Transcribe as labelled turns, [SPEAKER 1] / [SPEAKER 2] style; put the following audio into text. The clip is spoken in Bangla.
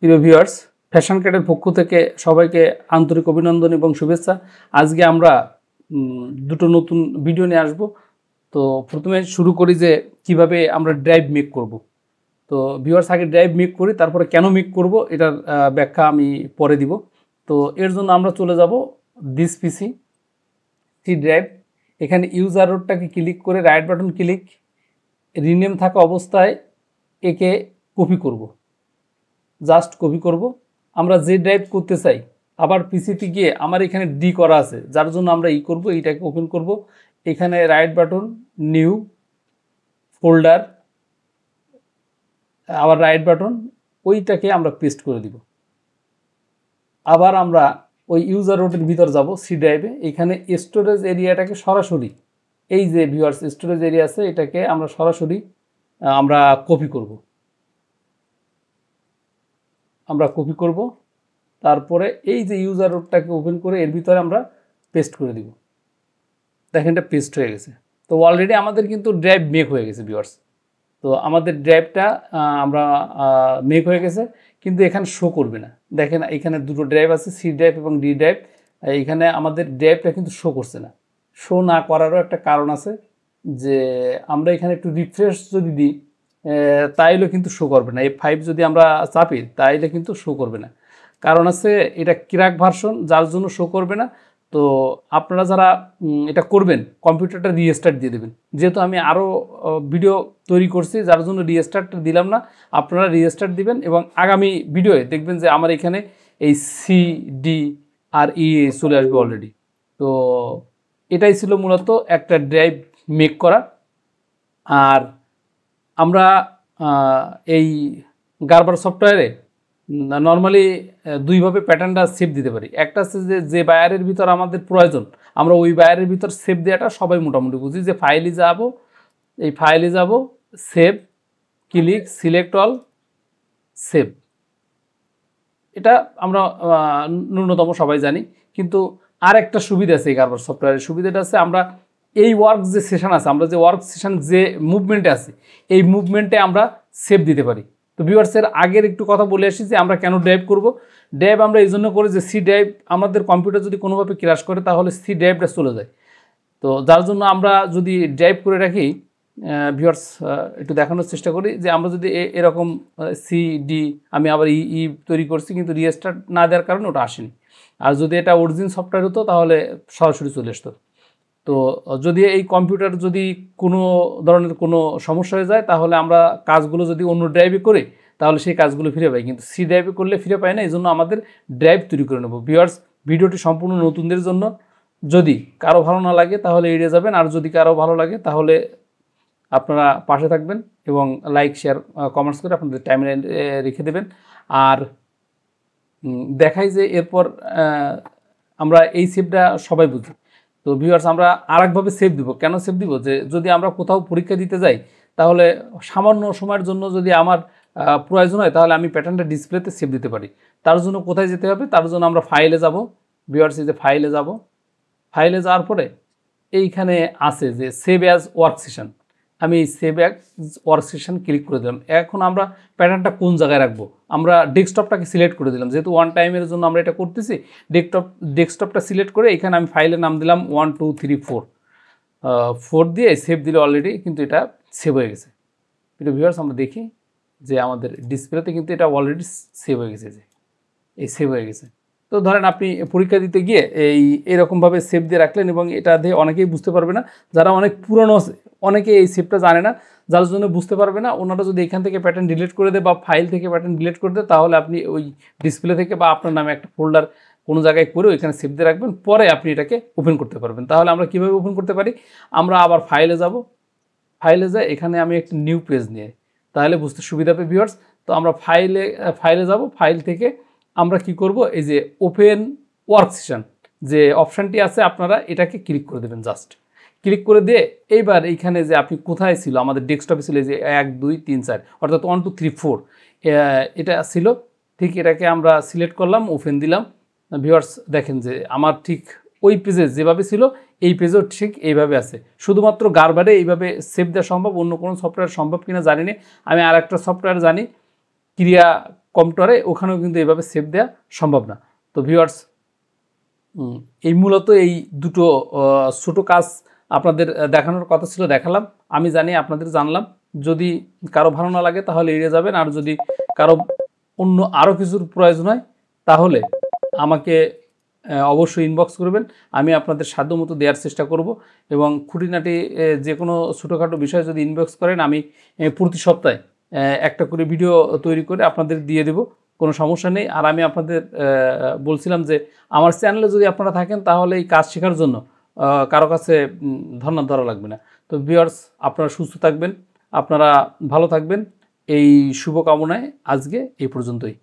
[SPEAKER 1] প্রিয় ভিউয়ার্স, ফ্যাশন ক্যাটের পক্ষ থেকে সবাইকে আন্তরিক অভিনন্দন এবং শুভেচ্ছা। আজকে আমরা দুটো নতুন ভিডিও নিয়ে আসব। তো প্রথমে শুরু করি যে কিভাবে আমরা ড্রাইভ মেক করব। তো ভিউয়ার্স, আগে ড্রাইভ মেক করি, তারপরে কেন মেক করব এটার ব্যাখ্যা আমি পরে দিব। তো এর জন্য আমরা চলে যাব দিস পিসি সি ড্রাইভ। এখানে ইউজার রোডটাকে ক্লিক করে রাইট বাটন ক্লিক, রিনেম থাকা অবস্থায় একে কপি করব, জাস্ট কপি করব। আমরা যে ড্রাইভ করতে চাই, আবার পিসিতে গিয়ে আমার এখানে ডি করা আছে, যার জন্য আমরা করব, এইটাকে ওপেন করব। এখানে রাইট বাটন, নিউ ফোল্ডার, আবার রাইট বাটন, ওইটাকে আমরা পেস্ট করে দিব। আবার আমরা ওই ইউজার রোডের ভিতর যাব সি ড্রাইভে। এখানে স্টোরেজ এরিয়াটাকে সরাসরি, এই যে ভিউয়ার্স স্টোরেজ এরিয়া আছে, এটাকে আমরা সরাসরি আমরা কপি করব। তারপরে এই যে ইউজার রোডটাকে ওপেন করে এর ভিতরে আমরা পেস্ট করে দিব। দেখেন এটা পেস্ট হয়ে গেছে। তো অলরেডি আমাদের কিন্তু ড্রাইভ মেক হয়ে গেছে ভিউয়ার্স। তো আমাদের ড্রাইভটা আমরা মেক হয়ে গেছে, কিন্তু এখানে শো করবে না। দেখেন এখানে দুটো ড্রাইভ আছে, সি ড্রাইভ এবং ডি ড্রাইভ। এইখানে আমাদের ড্রাইভটা কিন্তু শো করছে না। শো না করারও একটা কারণ আছে, যে আমরা এখানে একটু রিফ্রেশ যদি দিই তাইলেও কিন্তু শো করবে না। F5 যদি আমরা চাপি তাইলে কিন্তু শো করবে না। কারণ আছে, এটা ক্র্যাক ভার্সন, যার জন্য শো করবে না। তো আপনারা যারা এটা করবেন, কম্পিউটারটা রিস্টার্ট দিয়ে দেবেন। যেহেতু আমি আরও ভিডিও তৈরি করছি, যার জন্য রিস্টার্ট দিলাম না, আপনারা রিস্টার্ট দিবেন এবং আগামী ভিডিওয়ে দেখবেন যে আমার এখানে এই সি ডি আর ই চলে আসবে অলরেডি। তো এটাই ছিল মূলত একটা ড্রাইভ মেক করা। আর আমরা এই গার্বার সফটওয়্যারে নর্মালি দুইভাবে প্যাটার্নটা সেভ দিতে পারি। একটা হচ্ছে যে বায়ারের ভিতর আমাদের প্রয়োজন, আমরা ওই বায়ারের ভিতর সেভ দেওয়াটা সবাই মোটামুটি বুঝি, যে ফাইলে যাব, এই ফাইলে যাব, save, click, select all, save. এটা আমরা ন্যূনতম সবাই জানি। কিন্তু আর একটা সুবিধা আছে এই গার্বার সফটওয়্যারের। সুবিধাটা আছে, আমরা এই ওয়ার্ক যে সেশন আছে, আমরা যে ওয়ার্ক সেশন যে মুভমেন্টে আছি, এই মুভমেন্টে আমরা সেভ দিতে পারি। তো ভিউয়ার্সের আগের একটু কথা বলে আসি যে আমরা কেন ড্রাইভ করব। ড্রাইভ আমরা এই জন্য করি যে সি ড্রাইভ, আমাদের কম্পিউটার যদি কোনোভাবে ক্র্যাশ করে তাহলে সি ড্রাইভটা চলে যায়। তো যার জন্য আমরা যদি ড্রাইভ করে রাখি, ভিউয়ার্স একটু দেখানোর চেষ্টা করি যে আমরা যদি এরকম সি ডি, আমি আবার ই তৈরি করছি, কিন্তু রিস্টার্ট না দেওয়ার কারণে ওটা আসেনি। আর যদি এটা অরিজিন সফটওয়্যার হতো তাহলে সরাসরি চলে আসতো। তো যদি এই কম্পিউটার যদি কোনো ধরনের কোনো সমস্যা হয়ে যায়, তাহলে আমরা কাজগুলো যদি অন্য ড্রাইভে করি তাহলে সেই কাজগুলো ফিরে পাই, কিন্তু সি ড্রাইভে করলে ফিরে পাই না। এই জন্য আমাদের ড্রাইভ তৈরি করে নেব। ভিউয়ার্স, ভিডিওটি সম্পূর্ণ নতুনদের জন্য। যদি কারো ভালো না লাগে তাহলে এড়িয়ে যাবেন, আর যদি কারো ভালো লাগে তাহলে আপনারা পাশে থাকবেন এবং লাইক, শেয়ার, কমেন্টস করে আপনাদের টাইমলাইন রেখে দেবেন। আর দেখাই যে এরপর আমরা এই সেভটা সবাই বুঝি। তো ভিউয়ার্স, আমরা আরেকভাবে সেভ দিব। কেন সেভ দিব? যে যদি আমরা কোথাও পরীক্ষা দিতে যাই, তাহলে সামান্য সময়ের জন্য যদি আমার প্রয়োজন হয়, তাহলে আমি প্যাটার্নটা ডিসপ্লেতে সেভ দিতে পারি। তার জন্য কোথায় যেতে হবে? তার জন্য আমরা ফাইলে যাব। ভিউয়ার্স, এই যে ফাইলে যাব, ফাইলে যাওয়ার পরে এইখানে আছে যে সেভ অ্যাজ ওয়ার্ক সেশন। আমি এই save as work session click করে দিলাম। এখন আমরা প্যাটার্নটা কোন জায়গায় রাখবো, আমরা ডেস্কটপটাকে সিলেক্ট করে দিলাম। যেহেতু ওয়ান টাইমের জন্য আমরা এটা করতেছি, ডেস্কটপটা সিলেক্ট করে এখানে আমি ফাইলের নাম দিলাম 1 2 3 4 দিয়ে সেভ দিলে অলরেডি কিন্তু এটা সেভ হয়ে গেছে। কিন্তু ভিউয়ার্স, আমরা দেখি যে আমাদের ডিসপ্লেতে কিন্তু এটা অলরেডি সেভ হয়ে গেছে, যে এই সেভ হয়ে গেছে। তো ধরেন আপনি পরীক্ষা দিতে গিয়ে এরকমভাবে সেভ দিয়ে রাখলেন এবং এটা দিয়ে অনেকেই বুঝতে পারবে না, যারা অনেক পুরনো আছে, অনেকে এই সেভটা জানে না, যার জন্য বুঝতে পারবে না। ওনারা যদি এখান থেকে প্যাটার্ন ডিলিট করে দেয় বা ফাইল থেকে প্যাটার্ন ডিলিট করে দেয়, তাহলে আপনি ওই ডিসপ্লে থেকে বা আপনার নামে একটা ফোল্ডার কোনো জায়গায় করে ওইখানে সেভ দিয়ে রাখবেন, পরে আপনি এটাকে ওপেন করতে পারবেন। তাহলে আমরা কীভাবে ওপেন করতে পারি? আমরা আবার ফাইলে যাব, ফাইলে যাই, এখানে আমি একটা নিউ পেজ নিয়ে, তাহলে বুঝতে সুবিধা হবে ভিউয়ার্স। তো আমরা ফাইলে যাব, ফাইল থেকে আমরা কি করব, এই যে ওপেন ওয়ার্ক সেশন যে অপশানটি আছে, আপনারা এটাকে ক্লিক করে দেবেন। জাস্ট ক্লিক করে দিয়ে এইবার এইখানে যে আপনি কোথায় ছিল, আমাদের ডেস্কটপে ছিল যে 1 2 3 4, অর্থাৎ 1 2 3 4 এটা ছিল। ঠিক এটাকে আমরা সিলেক্ট করলাম, ওপেন দিলাম। ভিউয়ার্স দেখেন যে আমার ঠিক ওই পেজে যেভাবে ছিল এই পেজও ঠিক এইভাবে আছে। শুধুমাত্র গার্বারে এইভাবে সেভ দেওয়া সম্ভব, অন্য কোনো সফটওয়্যার সম্ভব কিনা জানি না। আমি আর একটা সফটওয়্যার জানি, ক্রিয়া কম্পিউটারে, ওখানেও কিন্তু এইভাবে সেভ দেওয়া সম্ভব না। তো ভিউয়ার্স, এই মূলত এই দুটো ছোটো কাজ আপনাদের দেখানোর কথা ছিল, দেখালাম। আমি জানি আপনাদের জানলাম। যদি কারো ভালো না লাগে তাহলে এড়িয়ে যাবেন, আর যদি কারো অন্য আরও কিছুর প্রয়োজন হয় তাহলে আমাকে অবশ্যই ইনবক্স করবেন। আমি আপনাদের সাধ্যমতো দেওয়ার চেষ্টা করব, এবং খুঁটিনাটি যে কোনো ছোটোখাটো বিষয় যদি ইনবক্স করেন, আমি প্রতি সপ্তাহে একটা করে ভিডিও তৈরি করে আপনাদের দিয়ে দেব, কোনো সমস্যা নেই। আর আমি আপনাদের বলছিলাম যে আমার চ্যানেলে যদি আপনারা থাকেন তাহলে এই কাজ শেখার জন্য কারো কাছে ধন্যবাদ ধরা লাগবে না। তো ভিউয়ার্স, আপনারা সুস্থ থাকবেন, আপনারা ভালো থাকবেন, এই শুভকামনায় আজকে এই পর্যন্তই।